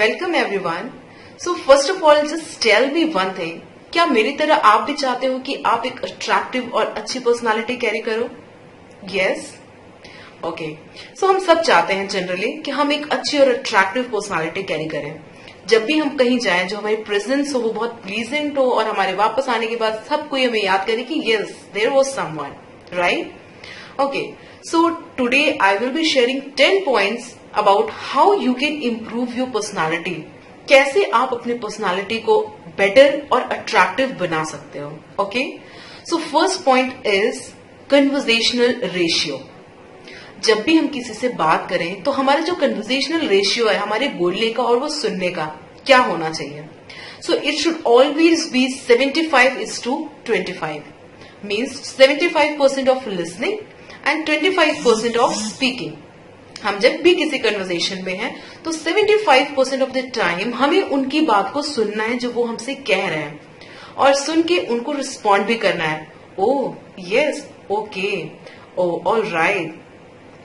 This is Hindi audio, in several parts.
Welcome everyone. So first of all just tell me one thing, क्या मेरी तरह आप भी चाहते हो कि आप एक अट्रैक्टिव और अच्छी पर्सनालिटी कैरी करो? Yes, okay. सो हम सब चाहते हैं जनरली कि हम एक अच्छी और अट्रैक्टिव पर्सनालिटी कैरी करें। जब भी हम कहीं जाएं, जो हमारी प्रेजेंस हो वो बहुत प्लीजेंट हो और हमारे वापस आने के बाद सब कोई हमें याद करे कि yes there was someone, right? Okay, so today I will be sharing 10 points about how you can improve your personality. कैसे आप अपने पर्सनालिटी को बेटर और अट्रैक्टिव बना सकते हो। Okay, so first point is conversational ratio. जब भी हम किसी से बात करें तो हमारा जो कन्वर्सेशनल रेशियो है हमारे बोलने का और वो सुनने का क्या होना चाहिए। So it should always be 75:25, means 75% of listening and 25% of speaking. हम जब भी किसी कन्वर्सेशन में हैं तो 75% ऑफ द टाइम हमें उनकी बात को सुनना है जो वो हमसे कह रहे हैं, और सुन के उनको रिस्पॉन्ड भी करना है। ओ यस, ओके, ओ ऑल राइट,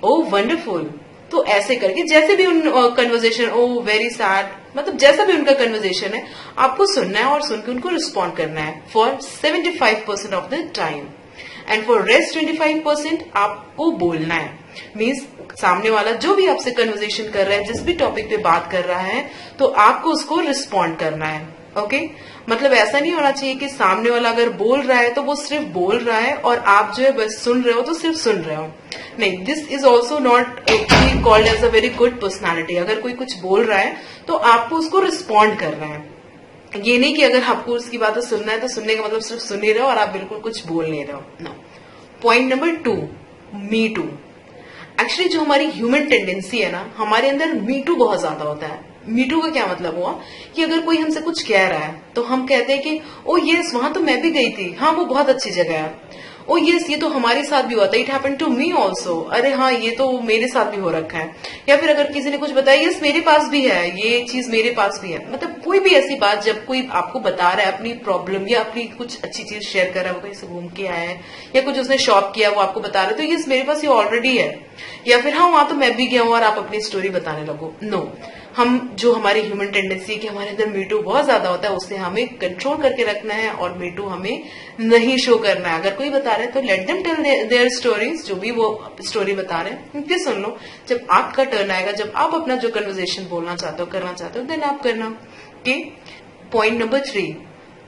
ओ वंडरफुल। तो ऐसे करके जैसे भी उन कन्वर्सेशन, ओ वेरी सैड, मतलब जैसा भी उनका कन्वर्सेशन है आपको सुनना है और सुन के उनको रिस्पॉन्ड करना है for 75% of the time. And for rest 25% आपको बोलना है। मीन्स सामने वाला जो भी आपसे कन्वर्सेशन कर रहा है, जिस भी टॉपिक पे बात कर रहा है, तो आपको उसको रिस्पॉन्ड करना है। ओके, मतलब ऐसा नहीं होना चाहिए कि सामने वाला अगर बोल रहा है तो वो सिर्फ बोल रहा है और आप जो है बस सुन रहे हो तो सिर्फ सुन रहे हो। नहीं, this is also not called as a very good personality. अगर कोई कुछ बोल रहा है तो आपको उसको रिस्पॉन्ड करना है। ये नहीं कि अगर आपको उसकी बातें सुनना है तो सुनने का मतलब सिर्फ सुन ही रहे हो और आप बिल्कुल कुछ बोल नहीं रहे हो। No. Point number 2, me too. Actually जो हमारी ह्यूमन टेंडेंसी है ना, हमारे अंदर मी टू बहुत ज्यादा होता है। मी टू का क्या मतलब हुआ कि अगर कोई हमसे कुछ कह रहा है तो हम कहते हैं कि ओ यस, वहां तो मैं भी गई थी, हाँ वो बहुत अच्छी जगह है। ओ यस, ये तो हमारे साथ भी हुआ था, it happened to me also, अरे हाँ ये तो मेरे साथ भी हो रखा है। या फिर अगर किसी ने कुछ बताया, यस मेरे पास भी है, ये चीज मेरे पास भी है। मतलब कोई भी ऐसी बात जब कोई आपको बता रहा है अपनी प्रॉब्लम या अपनी कुछ अच्छी चीज शेयर कर रहा है, वो कहीं से घूम के आया है या कुछ उसने शॉप किया वो आपको बता रहा है, तो यस मेरे पास ये ऑलरेडी है। या फिर हाँ वहां तो मैं भी गया हूं और आप अपनी स्टोरी बताने लगो। नो, हम जो हमारी ह्यूमन टेंडेंसी है कि हमारे अंदर मीटू बहुत ज्यादा होता है, उससे हमें कंट्रोल करके रखना है और मीटू हमें नहीं शो करना है। अगर कोई बता रहा है तो let them tell their stories, जो भी वो स्टोरी बता रहे हैं फिर सुन लो। जब आपका टर्न आएगा, जब आप अपना जो कन्वर्सेशन बोलना चाहते हो, करना चाहते हो, देन आप करना। Okay, point number 3,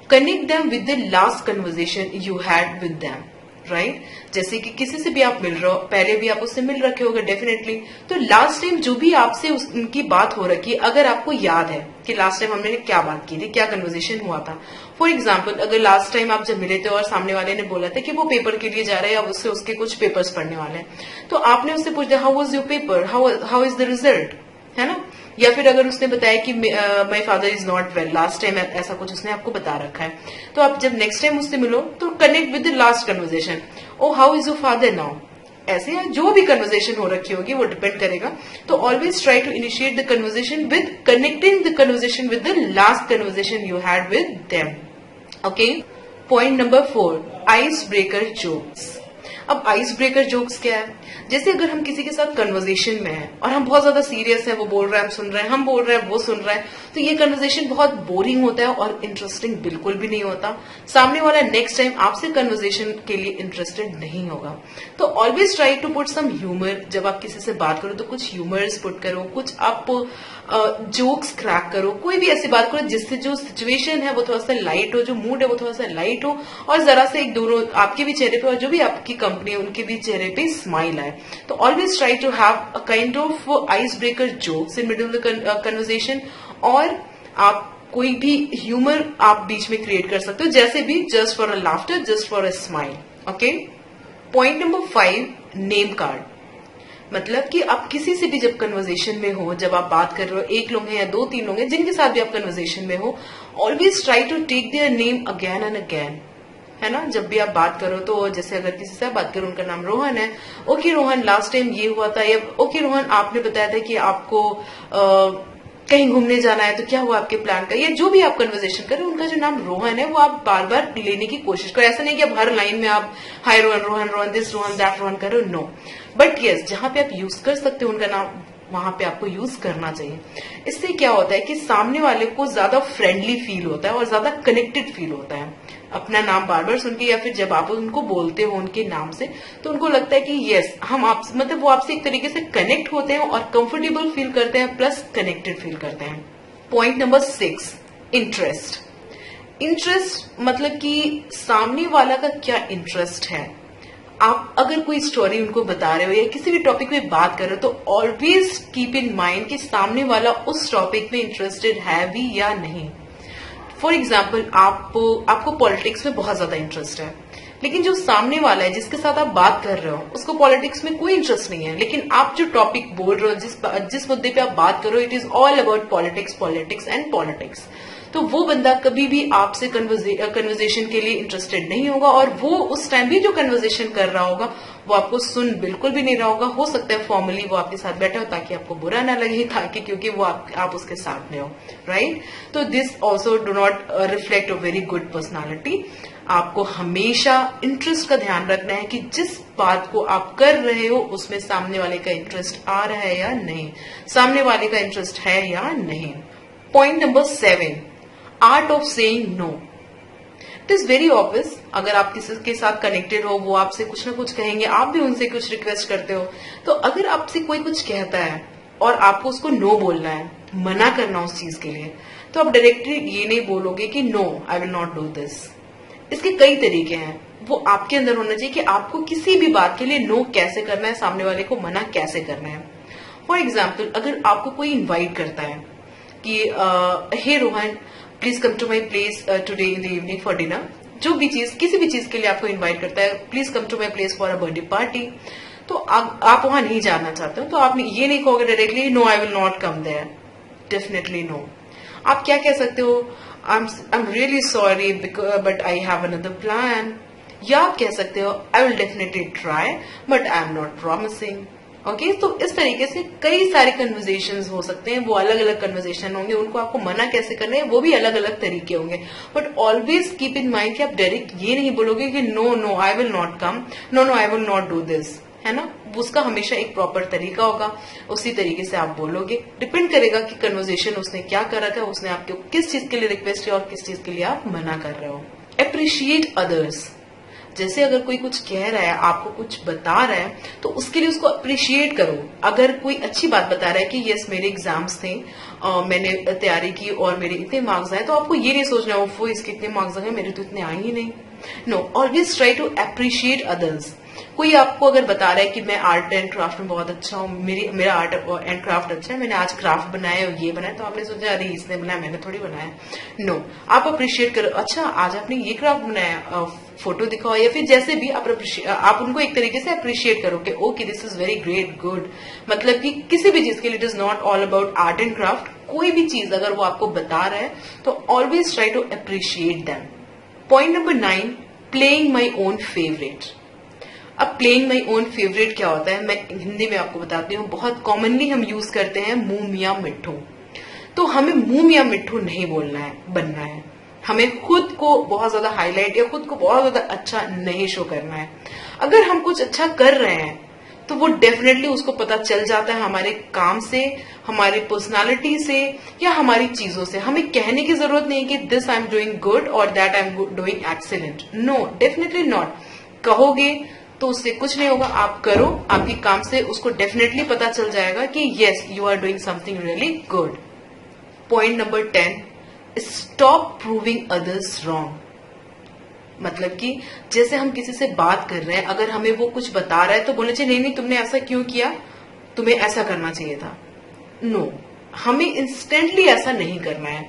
connect them with the last conversation you had with them. Right, जैसे कि किसी से भी आप मिल रहे हो, पहले भी आप उससे मिल रखे होगे डेफिनेटली, तो लास्ट टाइम जो भी आपसे उनकी बात हो रखी है, अगर आपको याद है कि लास्ट टाइम हमने क्या बात की थी, क्या कन्वर्सेशन हुआ था। फॉर एग्जाम्पल, अगर लास्ट टाइम आप जब मिले थे और सामने वाले ने बोला था कि वो पेपर के लिए जा रहे हैं, अब उससे उसके कुछ पेपर्स पढ़ने वाले हैं, तो आपने उससे पूछ दिया how was your paper, how is the result, है ना। या फिर अगर उसने बताया कि my father is not well, last time ऐसा कुछ उसने आपको बता रखा है, तो आप जब नेक्स्ट टाइम उससे मिलो तो connect with the last conversation. Oh how is your father now, ऐसे जो भी कन्वर्सेशन हो रखी होगी वो डिपेंड करेगा। तो always try to initiate the conversation with connecting the conversation with the last conversation you had with them. Okay, point number 4, ice breaker jokes. अब आइस ब्रेकर जोक्स क्या है? जैसे अगर हम किसी के साथ कन्वर्सेशन में हैं और हम बहुत ज्यादा सीरियस हैं, वो बोल रहा है हम सुन रहे हैं, हम बोल रहे हैं वो सुन रहा है, तो ये कन्वर्सेशन बहुत बोरिंग होता है और इंटरेस्टिंग बिल्कुल भी नहीं होता। सामने वाला नेक्स्ट टाइम आपसे कन्वर्सेशन के लिए इंटरेस्टेड नहीं होगा। तो always try to put some humour. जब आप किसी से बात करो तो कुछ ह्यूमर्स पुट करो, कुछ आप जोक्स क्रैक करो, कोई भी ऐसी बात करो जिससे जो सिचुएशन है वो थोड़ा सा लाइट हो, जो मूड है वो थोड़ा सा लाइट हो, और जरा से एक दोनों आपके भी चेहरे पे और जो भी आपकी कंपनी है उनके भी चेहरे पे स्माइल आए। तो always try to have a kind of ice breaker jokes in middle of the conversation, और आप कोई भी ह्यूमर आप बीच में क्रिएट कर सकते हो, जैसे भी just for a laughter, just for a smile. Okay, point number 5, name card. मतलब कि आप किसी से भी जब कन्वर्सेशन में हो, जब आप बात कर रहे हो, एक लोग हैं या 2-3 लोग हैं जिनके साथ भी आप कन्वर्सेशन में हो, always try to take their name again and again, है ना। जब भी आप बात करो तो जैसे अगर किसी से बात करो, उनका नाम रोहन है, ओके रोहन लास्ट टाइम ये हुआ था, या ओके रोहन आपने बताया था कि आपको कहीं घूमने जाना है, तो क्या हुआ आपके प्लान का, या जो भी आप कन्वर्सेशन करें उनका जो नाम रोहन है वो आप बार बार लेने की कोशिश करो। ऐसा नहीं कि आप हर लाइन में आप हाय रोहन, रोहन रोहन, दिस रोहन, दैट रोहन करो, नो। बट यस, जहां पे आप यूज कर सकते हो उनका नाम वहां पे आपको यूज करना चाहिए। इससे क्या होता है कि सामने वाले को ज्यादा फ्रेंडली फील होता है और ज्यादा कनेक्टेड फील होता है अपना नाम बार बार सुन के, या फिर जब आप उनको बोलते हो उनके नाम से तो उनको लगता है कि यस हम आप मतलब वो आपसे एक तरीके से कनेक्ट होते हैं और कंफर्टेबल फील करते हैं प्लस कनेक्टेड फील करते हैं। Point number 6, interest. इंटरेस्ट मतलब कि सामने वाला का क्या इंटरेस्ट है। आप अगर कोई स्टोरी उनको बता रहे हो या किसी भी टॉपिक में बात कर रहे हो तो ऑलवेज कीप इन माइंड कि सामने वाला उस टॉपिक में इंटरेस्टेड है भी या नहीं। फॉर एग्जाम्पल आपको पॉलिटिक्स में बहुत ज्यादा इंटरेस्ट है, लेकिन जो सामने वाला है जिसके साथ आप बात कर रहे हो उसको पॉलिटिक्स में कोई इंटरेस्ट नहीं है, लेकिन आप जो टॉपिक बोल रहे हो जिस मुद्दे पे आप बात कर रहे हो it is all about politics and politics, तो वो बंदा कभी भी आपसे कन्वर्सेशन के लिए इंटरेस्टेड नहीं होगा और वो उस टाइम भी जो कन्वर्सेशन कर रहा होगा वो आपको सुन बिल्कुल भी नहीं रहा होगा। हो सकता है फॉर्मली वो आपके साथ बैठा हो ताकि आपको बुरा ना लगे, ताकि क्योंकि वो आप उसके साथ में हो, राइट। तो this also do not reflect a very good personality. आपको हमेशा इंटरेस्ट का ध्यान रखना है कि जिस बात को आप कर रहे हो उसमें सामने वाले का इंटरेस्ट आ रहा है या नहीं, सामने वाले का इंटरेस्ट है या नहीं। Point number 7, art of saying no. It is very obvious, अगर आप किसी के साथ कनेक्टेड हो वो आपसे कुछ ना कुछ कहेंगे, आप भी उनसे कुछ रिक्वेस्ट करते हो, तो अगर आपसे कोई कुछ कहता है और आपको उसको नो बोलना है, मना करना उस चीज के लिए, तो आप डायरेक्टली ये नहीं बोलोगे कि no I will not do this. इसके कई तरीके हैं, वो आपके अंदर होना चाहिए कि आपको किसी भी बात के लिए नो कैसे करना है, सामने वाले को मना कैसे करना है। फॉर एग्जाम्पल अगर आपको कोई इन्वाइट करता है कि hey Rohan please come to my place today in the evening for dinner, जो भी चीज किसी भी चीज के लिए आपको इन्वाइट करता है, please come to my place for a birthday party, तो आप वहां नहीं जाना चाहते हो तो आप ये नहीं कहोगे directly no I will not come there, definitely no. आप क्या कह सकते हो, I am really sorry but I have another plan, या आप कह सकते हो I will definitely try but I am not promising. Okay, तो इस तरीके से कई सारे कन्वर्सेशंस हो सकते हैं, वो अलग अलग कन्वर्सेशन होंगे, उनको आपको मना कैसे करना है वो भी अलग अलग तरीके होंगे। But always keep in mind कि आप डायरेक्ट ये नहीं बोलोगे कि no no I will not come, no no I will not do this, है ना। उसका हमेशा एक प्रॉपर तरीका होगा, उसी तरीके से आप बोलोगे। डिपेंड करेगा कि कन्वर्सेशन उसने क्या कर रखा है, उसने आपको किस चीज के लिए रिक्वेस्ट किया और किस चीज के लिए आप मना कर रहे हो। Appreciate others. जैसे अगर कोई कुछ कह रहा है, आपको कुछ बता रहा है, तो उसके लिए उसको अप्रिशिएट करो। अगर कोई अच्छी बात बता रहा है कि यस मेरे एग्जाम्स थे, मैंने तैयारी की और मेरे इतने मार्क्स आए, तो आपको ये नहीं सोचना वो इसके इतने मार्क्स आए मेरे तो इतने आए ही नहीं। No, always try to appreciate others. कोई आपको अगर बता रहा है कि मैं आर्ट एंड क्राफ्ट में बहुत अच्छा हूँ, मेरा आर्ट एंड क्राफ्ट अच्छा है, मैंने आज क्राफ्ट बनाया और ये बनाया, तो आपने सोचा अरे इसने बनाया मैंने थोड़ी बनाया। नो, आप अप्रिशिएट करो, अच्छा आज आपने ये क्राफ्ट बनाया, फोटो दिखाओ, या फिर जैसे भी आप उनको एक तरीके से अप्रिशिएट करो कि okay this is very great good. मतलब कि किसी भी चीज के लिए it is not all about art and craft, कोई भी चीज अगर वो आपको बता रहा है तो always try to appreciate them. Point number 9, playing my own favourite. अब प्लेइंग माई ओन फेवरेट क्या होता है, मैं हिंदी में आपको बताती हूँ। बहुत कॉमनली हम यूज करते हैं मुंह मियां मिट्ठू, तो हमें मुंह मियां मिट्ठू नहीं बनना है। हमें खुद को बहुत ज्यादा हाईलाइट या खुद को बहुत ज्यादा अच्छा नहीं शो करना है। अगर हम कुछ अच्छा कर रहे हैं तो वो डेफिनेटली उसको पता चल जाता है हमारे काम से, हमारी पर्सनालिटी से या हमारी चीजों से। हमें कहने की जरूरत नहीं कि this I am doing good और that I am doing excellent. No, definitely not. कहोगे तो उससे कुछ नहीं होगा, आप करो, आपके काम से उसको डेफिनेटली पता चल जाएगा कि yes you are doing something really good. Point number 10, stop proving others wrong. मतलब कि जैसे हम किसी से बात कर रहे हैं, अगर हमें वो कुछ बता रहा है तो बोलना चाहिए नहीं नहीं तुमने ऐसा क्यों किया, तुम्हें ऐसा करना चाहिए था। नो, हमें इंस्टेंटली ऐसा नहीं करना है।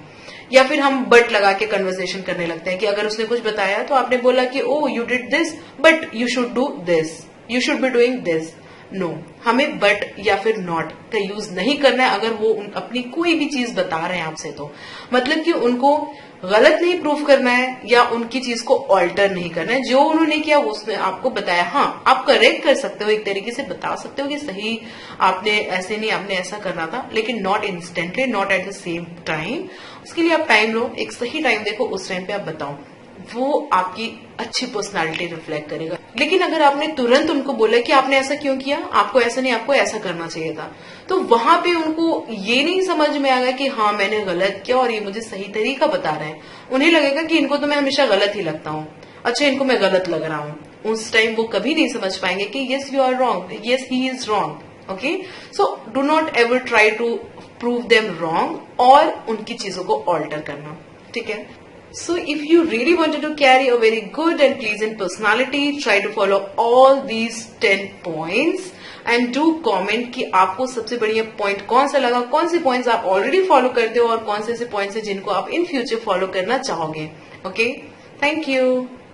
या फिर हम बट लगा के कन्वर्सेशन करने लगते हैं कि अगर उसने कुछ बताया तो आपने बोला कि oh you did this but you should do this, you should be doing this. No, हमें बट या फिर नॉट का यूज नहीं करना है अगर वो अपनी कोई भी चीज बता रहे हैं आपसे। तो मतलब कि उनको गलत नहीं प्रूव करना है या उनकी चीज को ऑल्टर नहीं करना है। जो उन्होंने किया उसने आपको बताया, हाँ आप करेक्ट कर सकते हो, एक तरीके से बता सकते हो कि सही आपने ऐसे नहीं, आपने ऐसा करना था, लेकिन not instantly, not at the same time. उसके लिए आप टाइम लो, एक सही टाइम देखो, उस टाइम पे आप बताओ, वो आपकी अच्छी पर्सनालिटी रिफ्लेक्ट करेगा। लेकिन अगर आपने तुरंत उनको बोला कि आपने ऐसा क्यों किया, आपको ऐसा नहीं, आपको ऐसा करना चाहिए था, तो वहां पे उनको ये नहीं समझ में आएगा कि हाँ मैंने गलत किया और ये मुझे सही तरीका बता रहे हैं। उन्हें लगेगा कि इनको तो मैं हमेशा गलत ही लगता हूँ, अच्छा इनको मैं गलत लग रहा हूँ। उस टाइम वो कभी नहीं समझ पाएंगे कि yes you are wrong, yes he is wrong. Okay, so do not ever try to prove them wrong और उनकी चीजों को ऑल्टर करना, ठीक है। So if you really wanted to carry a very good and pleasant personality, try to follow all these 10 points and do comment कि आपको सबसे बढ़िया पॉइंट कौन सा लगा, कौन से पॉइंट्स आप ऑलरेडी फॉलो करते हो और कौन से ऐसे पॉइंट्स हैं जिनको आप इन फ्यूचर फॉलो करना चाहोगे। Okay, thank you.